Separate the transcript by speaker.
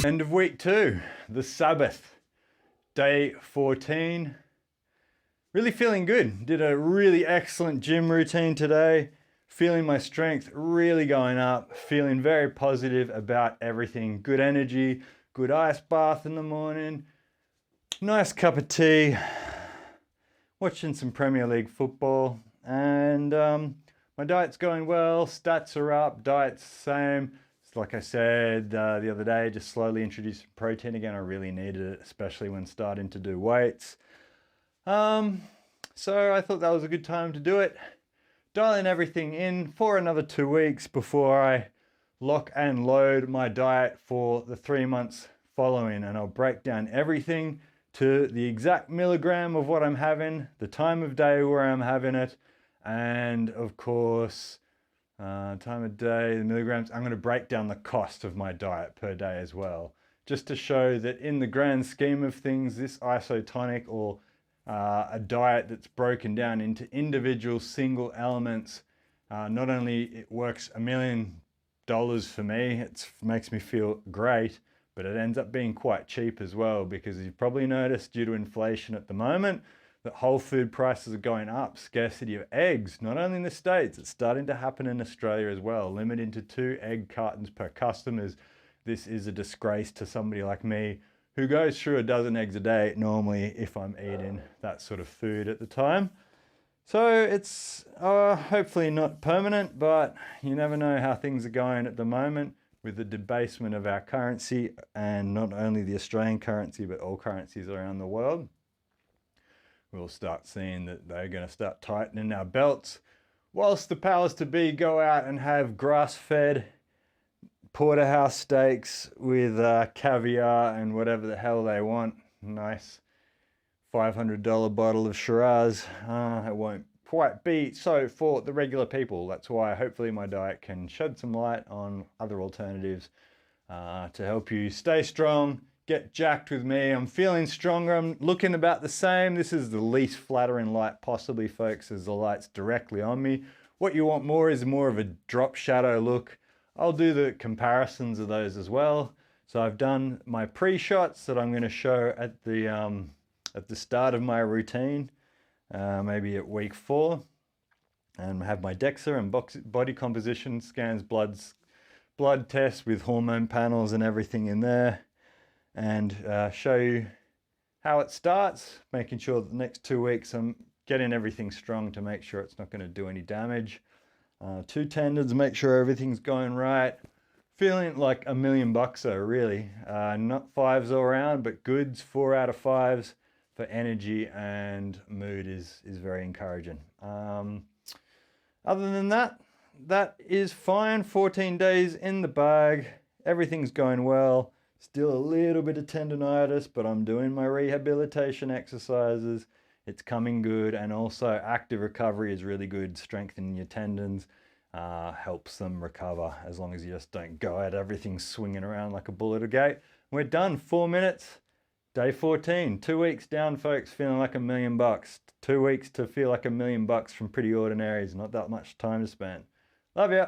Speaker 1: End of week 2, the Sabbath, day 14. Really feeling good. Did a really excellent gym routine today. Feeling my strength really going up. Feeling very positive about everything. Good energy, good ice bath in the morning. Nice cup of tea. Watching some Premier League football. And my diet's going well. Stats are up. Diet's the same. Like I said the other day, just slowly introduced protein again. I really needed it, especially when starting to do weights. So I thought that was a good time to do it. Dialing everything in for another 2 weeks before I lock and load my diet for the 3 months following. And I'll break down everything to the exact milligram of what I'm having, the time of day where I'm having it, and of course, time of day, the milligrams. I'm going to break down the cost of my diet per day as well, just to show that in the grand scheme of things, this isotonic or a diet that's broken down into individual single elements, not only it works $1 million for me, it makes me feel great, but it ends up being quite cheap as well, because you've probably noticed due to inflation at the moment, that whole food prices are going up. Scarcity of eggs, not only in the States, it's starting to happen in Australia as well. Limited to 2 egg cartons per customers. This is a disgrace to somebody like me who goes through a dozen eggs a day normally if I'm eating that sort of food at the time. So it's hopefully not permanent, but you never know how things are going at the moment with the debasement of our currency, and not only the Australian currency, but all currencies around the world. We'll start seeing that they're going to start tightening our belts, whilst the powers to be go out and have grass-fed porterhouse steaks with caviar and whatever the hell they want. Nice $500 bottle of Shiraz. It won't quite be so for the regular people. That's why hopefully my diet can shed some light on other alternatives to help you stay strong, get jacked with me. I'm feeling stronger. I'm looking about the same. This is the least flattering light possibly, folks, as the light's directly on me. What you want more is more of a drop shadow look. I'll do the comparisons of those as well. So I've done my pre-shots that I'm going to show at the start of my routine, maybe at week 4, and have my DEXA and body composition scans, blood tests with hormone panels and everything in there, and show you how it starts, making sure that the next 2 weeks I'm getting everything strong to make sure it's not going to do any damage. 2 tendons, make sure everything's going right. Feeling like $1 million though, really. Not 5s all around, but goods, 4 out of 5s for energy, and mood is very encouraging. Other than that, that is fine. 14 days in the bag. Everything's going well. Still a little bit of tendonitis, but I'm doing my rehabilitation exercises. It's coming good, and also active recovery is really good. Strengthening your tendons helps them recover, as long as you just don't go at everything swinging around like a bull at a gate. We're done. 4 minutes. Day 14. 2 weeks down, folks, feeling like $1 million. 2 weeks to feel like $1 million from pretty ordinary is not that much time to spend. Love ya.